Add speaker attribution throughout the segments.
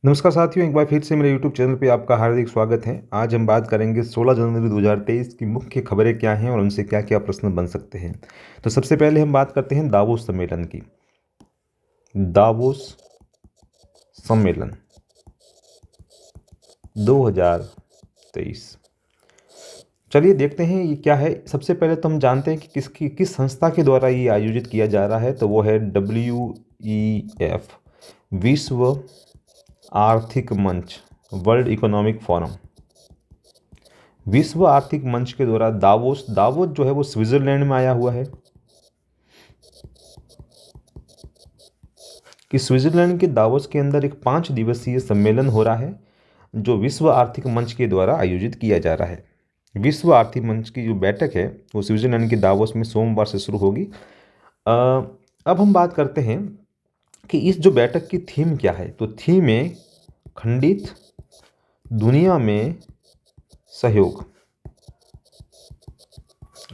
Speaker 1: नमस्कार साथियों, एक बार फिर से मेरे YouTube चैनल पे आपका हार्दिक स्वागत है। आज हम बात करेंगे 16 जनवरी 2023 की मुख्य खबरें क्या हैं और उनसे क्या-क्या प्रश्न बन सकते हैं। तो सबसे पहले हम बात करते हैं दावोस सम्मेलन की। दावोस सम्मेलन 2023। चलिए देखते हैं ये क्या है। सबसे पहले तो हम जानते हैं कि किस संस्था के द्वारा ये आयोजित किया जा रहा है। तो वो है WEF, विश्व आर्थिक मंच, वर्ल्ड इकोनॉमिक फोरम। विश्व आर्थिक मंच के द्वारा दावोस दावोस जो है वो स्विट्जरलैंड में आया हुआ है कि स्विट्जरलैंड के दावोस के अंदर एक 5 दिवसीय सम्मेलन हो रहा है जो विश्व आर्थिक मंच के द्वारा आयोजित किया जा रहा है। विश्व आर्थिक मंच की जो बैठक है वो स्विट्जरलैंड के दावोस में सोमवार से शुरू होगी। अब हम बात करते हैं कि इस जो बैठक की थीम क्या है। तो थीम है खंडित दुनिया में सहयोग।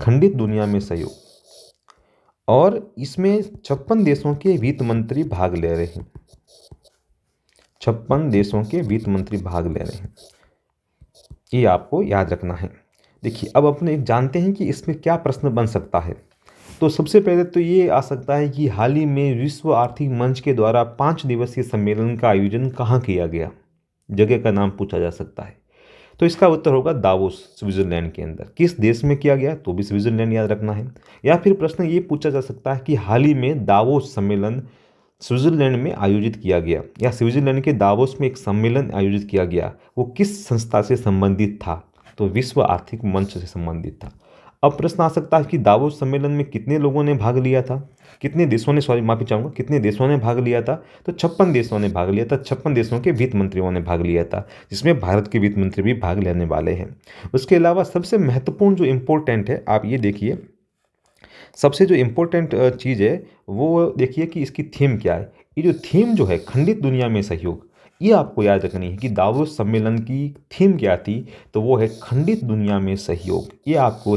Speaker 1: खंडित दुनिया में सहयोग, और इसमें 56 देशों के वित्त मंत्री भाग ले रहे हैं। 56 देशों के वित्त मंत्री भाग ले रहे हैं, ये आपको याद रखना है। देखिए, अब अपने जानते हैं कि इसमें क्या प्रश्न बन सकता है। तो सबसे पहले तो ये आ सकता है कि हाल ही में विश्व आर्थिक मंच के द्वारा 5 दिवसीय सम्मेलन का आयोजन कहाँ किया गया, जगह का नाम पूछा जा सकता है। तो इसका उत्तर होगा दावोस, स्विट्जरलैंड के अंदर। किस देश में किया गया, तो भी स्विट्जरलैंड याद रखना है। या फिर प्रश्न ये पूछा जा सकता है कि हाल ही में दावोस सम्मेलन स्विट्जरलैंड में आयोजित किया गया, या स्विट्जरलैंड के दावोस में एक सम्मेलन आयोजित किया गया, वो किस संस्था से संबंधित था। तो विश्व आर्थिक मंच से संबंधित था। अब प्रश्न आ सकता है कि दावोस सम्मेलन में कितने लोगों ने भाग लिया था, कितने देशों ने, सॉरी माफी चाहूँगा, कितने देशों ने भाग लिया था। तो 56 देशों ने भाग लिया था। 56 देशों के वित्त मंत्रियों ने भाग लिया था, जिसमें भारत के वित्त मंत्री भी भाग लेने वाले हैं। उसके अलावा सबसे महत्वपूर्ण जो इम्पोर्टेंट है, आप ये देखिए, सबसे जो इम्पोर्टेंट चीज़ है वो देखिए कि इसकी थीम क्या है। ये जो थीम जो है खंडित दुनिया में सहयोग, ये आपको याद रखनी है कि दावोस सम्मेलन की थीम क्या थी। तो वो है खंडित दुनिया में सहयोग। ये आपको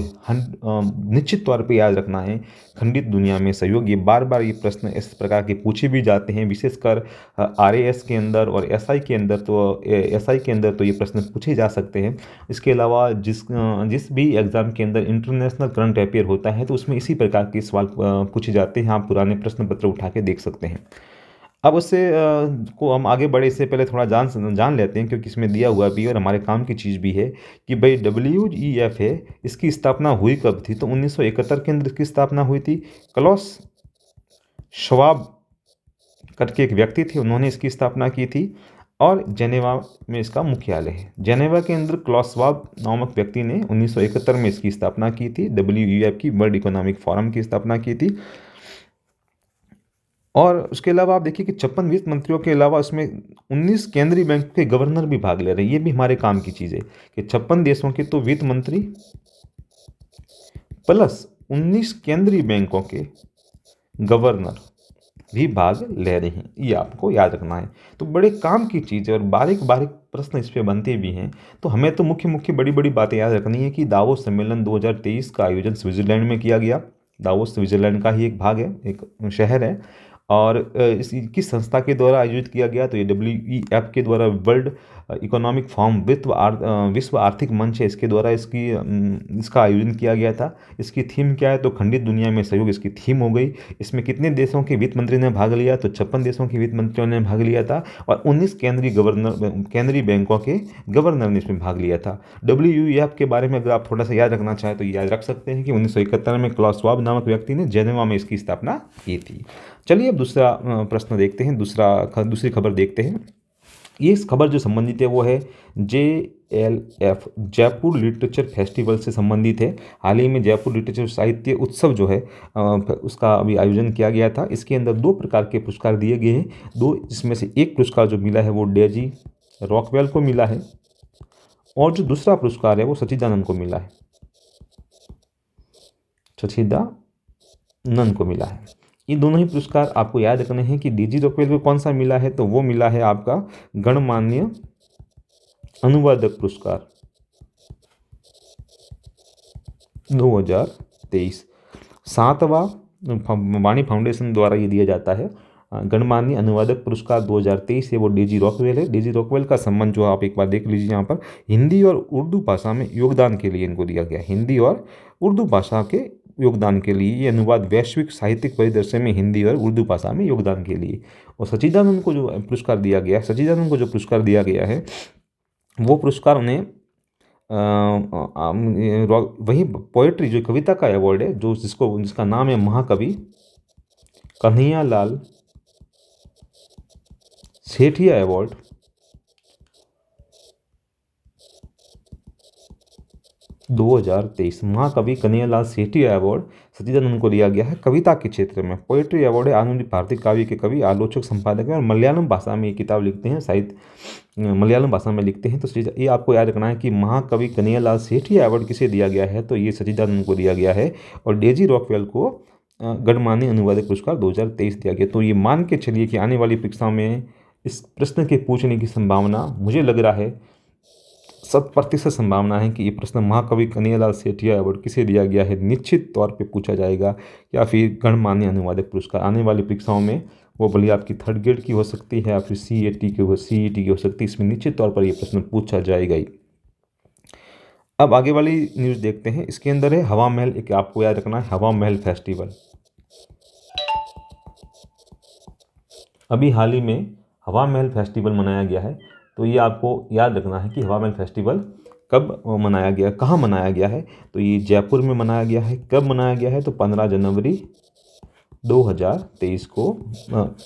Speaker 1: निश्चित तौर पे याद रखना है, खंडित दुनिया में सहयोग। ये बार बार ये प्रश्न इस प्रकार के पूछे भी जाते हैं, विशेषकर RAS के अंदर और SI के अंदर। तो SI के अंदर तो ये प्रश्न पूछे जा सकते हैं। इसके अलावा जिस भी एग्ज़ाम के अंदर इंटरनेशनल करंट अफेयर होता है तो उसमें इसी प्रकार के सवाल पूछे जाते हैं। आप पुराने प्रश्न पत्र उठा के देख सकते हैं। अब उससे को हम आगे बढ़े, इससे पहले थोड़ा जान लेते हैं, क्योंकि इसमें दिया हुआ भी और हमारे काम की चीज़ भी है कि भाई WEF है, इसकी स्थापना हुई कब थी। तो 1971 के अंदर इसकी स्थापना हुई थी। क्लॉस श्वाब करके एक व्यक्ति थे, उन्होंने इसकी स्थापना की थी, और जेनेवा में इसका मुख्यालय है। जेनेवा के अंदर क्लॉस श्वाब नामक व्यक्ति ने 1971 में इसकी स्थापना की थी। WEF की, वर्ल्ड इकोनॉमिक फोरम की स्थापना की थी। और उसके अलावा आप देखिए कि 56 वित्त मंत्रियों के अलावा उसमें 19 केंद्रीय बैंक के गवर्नर भी भाग ले रहे हैं। ये भी हमारे काम की चीज़ है कि 56 देशों के तो वित्त मंत्री प्लस 19 केंद्रीय बैंकों के गवर्नर भी भाग ले रहे हैं। ये आपको याद रखना है। तो बड़े काम की चीज़ है और बारीक बारीक प्रश्न इस पे बनते भी हैं। तो हमें तो मुख्य मुख्य बड़ी बड़ी बातें याद रखनी है कि दावोस सम्मेलन 2023 का आयोजन स्विट्जरलैंड में किया गया। दावोस स्विट्जरलैंड का ही एक भाग है, एक शहर है। और इस किस संस्था के द्वारा आयोजित किया गया, तो ये WEF के द्वारा, वर्ल्ड इकोनॉमिक फोरम, विश्व आर्थिक मंच है, इसके द्वारा इसका आयोजन किया गया था। इसकी थीम क्या है, तो खंडित दुनिया में सहयोग इसकी थीम हो गई। इसमें कितने देशों के वित्त मंत्री ने भाग लिया, तो 56 देशों के वित्त मंत्रियों ने भाग लिया था, और 19 केंद्रीय बैंकों के गवर्नर ने इसमें भाग लिया था। WEF के बारे में अगर आप थोड़ा सा याद रखना चाहें तो याद रख सकते हैं कि 1971 में क्लॉस श्वाब नामक व्यक्ति ने जेनेवा में इसकी स्थापना की थी। चलिए अब दूसरा प्रश्न देखते हैं, दूसरी खबर देखते हैं। ये इस खबर जो संबंधित है वो है JLF, जयपुर लिटरेचर फेस्टिवल से संबंधित है। हाल ही में जयपुर लिटरेचर साहित्य उत्सव जो है उसका अभी आयोजन किया गया था। इसके अंदर 2 प्रकार के पुरस्कार दिए गए हैं। 2, जिसमें से एक पुरस्कार जो मिला है वो डेजी रॉकवेल को मिला है, और जो दूसरा पुरस्कार है वो सच्चिदानंद को मिला है। सच्चिदानंद को मिला है। ये दोनों ही पुरस्कार आपको याद रखने हैं कि DG रॉकवेल को कौन सा मिला है, तो वो मिला है आपका गणमान्य अनुवादक पुरस्कार 2023। 7वां वाणी फाउंडेशन द्वारा ये दिया जाता है। गणमान्य अनुवादक पुरस्कार 2023 है वो डेजी रॉकवेल है। डेजी रॉकवेल का सम्मान जो आप एक बार देख लीजिए यहाँ पर, हिंदी और उर्दू भाषा में योगदान के लिए इनको दिया गया। हिंदी और उर्दू भाषा के योगदान के लिए ये अनुवाद वैश्विक साहित्यिक परिदृश्य में हिंदी और उर्दू भाषा में योगदान के लिए। और सच्चिदानंद को जो पुरस्कार दिया गया है, सच्चिदानंद को जो पुरस्कार दिया गया है वो पुरस्कार उन्हें वही पोएट्री जो कविता का अवार्ड है जो जिसका नाम है महाकवि कन्हैयालाल सेठिया अवार्ड, महाकवि कन्हैयालाल सेठिया अवार्ड सच्चिदानंद को दिया गया है कविता के क्षेत्र में। पोएट्री अवार्ड है आधुनिक भारतीय काव्य के कवि, आलोचक, संपादक हैं और मलयालम भाषा में ये किताब लिखते हैं, साहित्य मलयालम भाषा में लिखते हैं। तो ये आपको याद रखना है कि महाकवि कन्हैयालाल सेठिया अवार्ड किसे दिया गया है, तो ये सच्चिदानंद को दिया गया है। और डेजी रॉकवेल को गणमान्य अनुवादक पुरस्कार 2023 दिया गया। तो ये मान के चलिए कि आने वाली परीक्षाओं में इस प्रश्न के पूछने की संभावना, मुझे लग रहा है 100% संभावना है कि ये प्रश्न महाकवि कन्हैयालाल सेठिया अवार्ड किसे दिया गया है निश्चित तौर पे पूछा जाएगा, या फिर गणमान्य अनुवादक पुरस्कार। आने वाली परीक्षाओं में वो भले आपकी थर्ड ग्रेड की हो सकती है या फिर सीईटी की हो सकती है, इसमें निश्चित तौर पर ये प्रश्न पूछा जाएगा ही। अब आगे वाली न्यूज़ देखते हैं। इसके अंदर है हवा महल, एक आपको याद रखना है हवा महल फेस्टिवल। अभी हाल ही में हवा महल फेस्टिवल मनाया गया है। तो ये आपको याद रखना है कि हवा महल फेस्टिवल कब मनाया गया, कहाँ मनाया गया है, तो ये जयपुर में मनाया गया है। कब मनाया गया है, तो 15 जनवरी 2023 को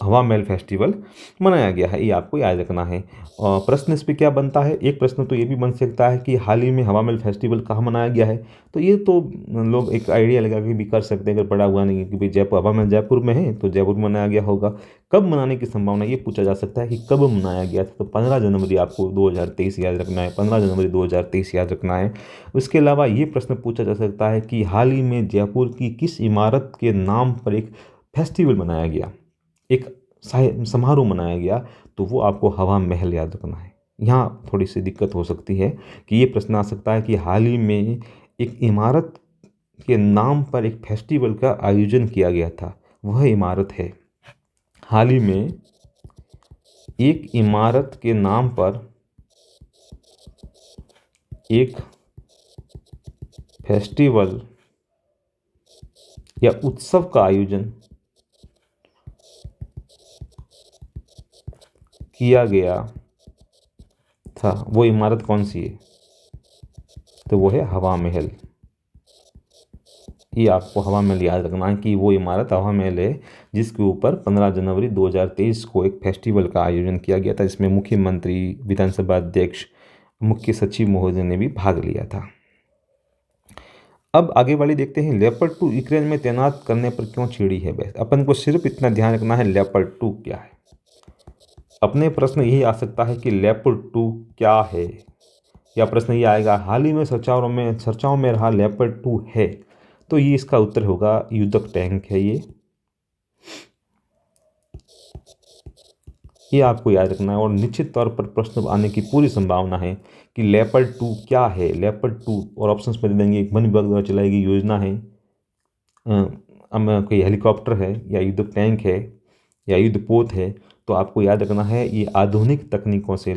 Speaker 1: हवा महल फेस्टिवल मनाया गया है, ये आपको याद रखना है। और प्रश्न इस पर क्या बनता है, एक प्रश्न तो ये भी बन सकता है कि हाल ही में हवा महल फेस्टिवल कहाँ मनाया गया है, तो ये तो लोग एक आइडिया लगा के भी कर सकते हैं अगर पढ़ा हुआ नहीं है कि भाई जयपुर हवा महल जयपुर में है तो जयपुर में मनाया गया होगा। कब मनाने की संभावना ये पूछा जा सकता है कि कब मनाया गया था, तो 15 जनवरी आपको 2023 याद रखना है, 15 जनवरी 2023 याद रखना है। उसके अलावा ये प्रश्न पूछा जा सकता है कि हाल ही में जयपुर की किस इमारत के नाम पर एक फेस्टिवल मनाया गया, एक समारोह मनाया गया, तो वो आपको हवा महल याद रखना है। यहाँ थोड़ी सी दिक्कत हो सकती है कि ये प्रश्न आ सकता है कि हाल ही में एक इमारत के नाम पर एक फेस्टिवल का आयोजन किया गया था, वह इमारत है, हाल ही में एक इमारत के नाम पर एक फेस्टिवल या उत्सव का आयोजन किया गया था, वो इमारत कौन सी है, तो वो है हवा महल। ये आपको हवा महल याद रखना है कि वो इमारत हवा महल है जिसके ऊपर 15 जनवरी 2023 को एक फेस्टिवल का आयोजन किया गया था, जिसमें मुख्यमंत्री, विधानसभा अध्यक्ष, मुख्य सचिव महोदय ने भी भाग लिया था। अब आगे वाली देखते हैं, लेपर्ड 2 यूक्रेन में तैनात करने पर क्यों छिड़ी है बहस। अपन को सिर्फ इतना ध्यान रखना है लेपर्ड 2 क्या है। अपने प्रश्न यही आ सकता है कि लेपर्ड 2 क्या है, या प्रश्न ये आएगा हाल ही में चर्चाओं में रहा लेपर्ड 2 है, तो ये इसका उत्तर होगा युद्धक टैंक है। ये आपको याद रखना है और निश्चित तौर पर प्रश्न आने की पूरी संभावना है कि लेपर्ड 2 क्या है। लेपर्ड 2 और ऑप्शंस में दे देंगे, वन विभाग द्वारा चलाई गई योजना है, कोई हेलीकॉप्टर है, या युद्धक टैंक है, या युद्धपोत है। तो आपको याद रखना है ये आधुनिक तकनीकों से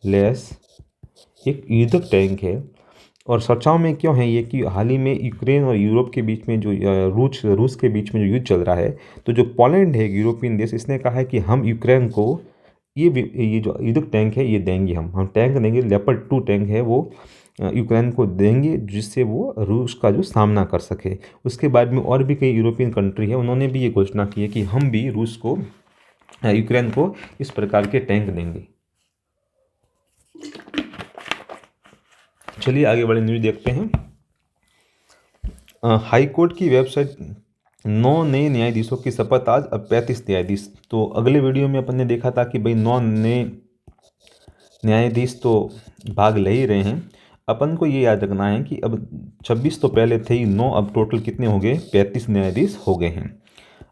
Speaker 1: लैस एक युद्धक टैंक है। और चर्चाओं में क्यों है ये कि हाल ही में यूक्रेन और यूरोप के बीच में जो रूस के बीच में जो युद्ध चल रहा है, तो जो पोलैंड है यूरोपियन देश, इसने कहा है कि हम यूक्रेन को ये जो युद्धक टैंक है ये देंगे, हम टैंक देंगे, लेपर्ड 2 टैंक है वो यूक्रेन को देंगे जिससे वो रूस का जो सामना कर सके। उसके बाद में और भी कई यूरोपियन कंट्री है, उन्होंने भी ये घोषणा की है कि हम भी यूक्रेन को इस प्रकार के टैंक देंगे। चलिए आगे बढ़े न्यूज़ देखते हैं। हाई कोर्ट की वेबसाइट 9 नए न्यायाधीशों की शपथ आज, अब 35 न्यायाधीश। तो अगले वीडियो में अपन ने देखा था कि भाई 9 नए न्यायाधीश तो भाग ले ही रहे हैं। अपन को ये याद रखना है कि अब 26 तो पहले थे ही, 9 अब टोटल कितने हो गए, 35 न्यायाधीश हो गए हैं।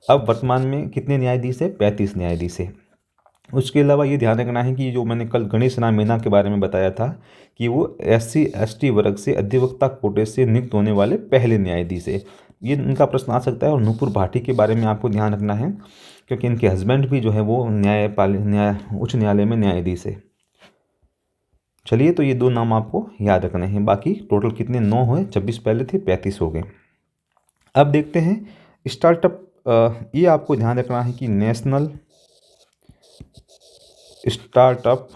Speaker 1: अब वर्तमान में कितने न्यायाधीश है, 35 न्यायाधीश है। उसके अलावा ये ध्यान रखना है कि जो मैंने कल गणेश राम मीना के बारे में बताया था कि वो SC/ST वर्ग से अधिवक्ता कोटे से नियुक्त होने वाले पहले न्यायाधीश है। ये इनका प्रश्न आ सकता है। और नूपुर भाटी के बारे में आपको ध्यान रखना है क्योंकि इनके हस्बैंड भी जो है वो उच्च न्यायालय में न्यायाधीश है। चलिए, तो ये 2 नाम आपको याद रखने हैं। बाकी टोटल कितने 9 हुए, 26 पहले थे, 35 हो गए। अब देखते हैं स्टार्टअप। ये आपको ध्यान रखना है कि नेशनल स्टार्टअप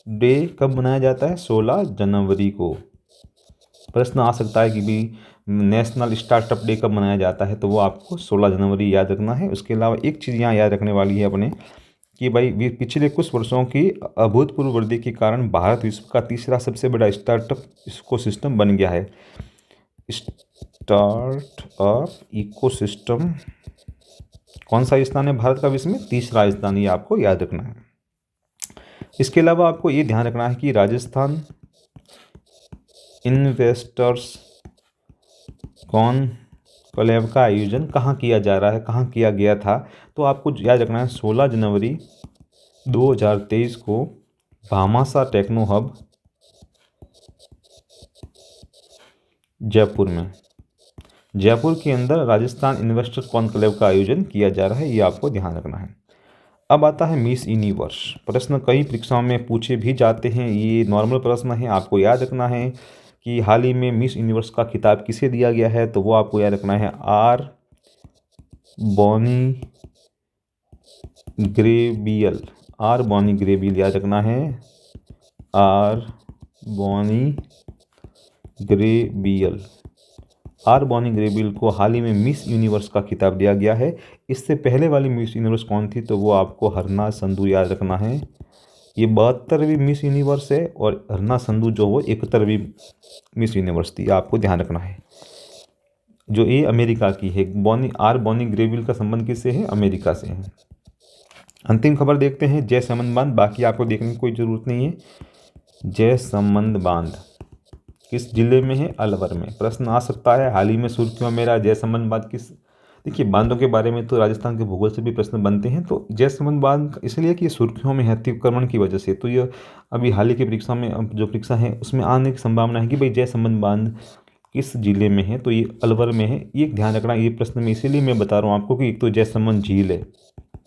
Speaker 1: डे कब मनाया जाता है? 16 जनवरी को। प्रश्न आ सकता है कि भी नेशनल स्टार्टअप डे कब मनाया जाता है, तो वो आपको 16 जनवरी याद रखना है। उसके अलावा एक चीज़ यहाँ याद रखने वाली है अपने कि भाई पिछले कुछ वर्षों की अभूतपूर्व वृद्धि के कारण भारत विश्व का तीसरा सबसे बड़ा स्टार्टअप इकोसिस्टम बन गया है। स्टार्टअप इकोसिस्टम कौन सा स्थान है भारत का विश्व में? तीसरा स्थान, ये आपको याद रखना है। इसके अलावा आपको ये ध्यान रखना है कि राजस्थान इन्वेस्टर्स कॉन्क्लेव का आयोजन कहाँ किया जा रहा है, कहाँ किया गया था? तो आपको याद रखना है 16 जनवरी 2023 को भामाशाह टेक्नो हब जयपुर में, जयपुर के अंदर राजस्थान इन्वेस्टर कॉन्क्लेव का आयोजन किया जा रहा है। ये आपको ध्यान रखना है। अब आता है मिस यूनिवर्स। प्रश्न कई परीक्षाओं में पूछे भी जाते हैं। ये नॉर्मल प्रश्न है, आपको याद रखना है कि हाल ही में मिस यूनिवर्स का खिताब किसे दिया गया है? तो वो आपको याद रखना है R Bonnie Gabriel. R Bonnie Gabriel याद रखना है। R Bonnie Gabriel. R Bonnie Gabriel को हाल ही में मिस यूनिवर्स का खिताब दिया गया है। इससे पहले वाली मिस यूनिवर्स कौन थी? तो वो आपको हरना संधू याद रखना है। ये 72वीं मिस यूनिवर्स है और हरना संधू जो वो 71वीं मिस यूनिवर्स थी। आपको ध्यान रखना है। जो ये अमेरिका की है। आर बॉनी ग्रेबियल का संबंध किससे है? अमेरिका से है। अंतिम खबर देखते हैं, जयसमंद बांध। बाकी आपको देखने की कोई ज़रूरत नहीं है। जयसमंद बांध किस जिले में है? अलवर में। प्रश्न आ सकता है हाल ही में सुर्खियों में रहा जयसमंद बांध किस। देखिए, बांधों के बारे में तो राजस्थान के भूगोल से भी प्रश्न बनते हैं। तो जयसमंद बांध इसलिए कि ये सुर्खियों में है अतिक्रमण की वजह से। तो ये अभी हाल ही की परीक्षा में जो परीक्षा है उसमें आने की संभावना है कि भाई जयसमंद बांध किस जिले में है? तो ये अलवर में है। ये ध्यान रखना। ये प्रश्न में इसीलिए मैं बता रहा हूँ आपको कि एक तो जयसमंद झील है,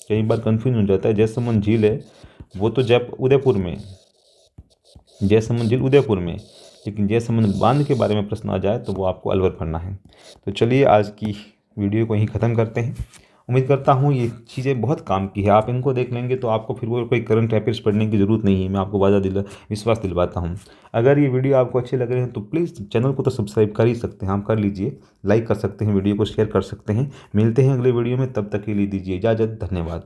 Speaker 1: कई बार कन्फ्यूज हो जाता है। जयसमंद झील है वो तो उदयपुर में, जयसमंद झील उदयपुर में, लेकिन जयसमंद बांध के बारे में प्रश्न आ जाए तो वो आपको अलवर पढ़ना है। तो चलिए, आज की वीडियो को यहीं ख़त्म करते हैं। उम्मीद करता हूँ ये चीज़ें बहुत काम की है। आप इनको देख लेंगे तो आपको फिर वो कोई करंट अफेयर्स पढ़ने की ज़रूरत नहीं है। मैं आपको विश्वास दिलवाता हूँ। अगर ये वीडियो आपको अच्छे लग रहे हैं तो प्लीज़ चैनल को तो सब्सक्राइब कर ही सकते हैं, आप कर लीजिए। लाइक कर सकते हैं, वीडियो को शेयर कर सकते हैं। मिलते हैं अगले वीडियो में, तब तक के लिए दीजिए इजाज़त। धन्यवाद।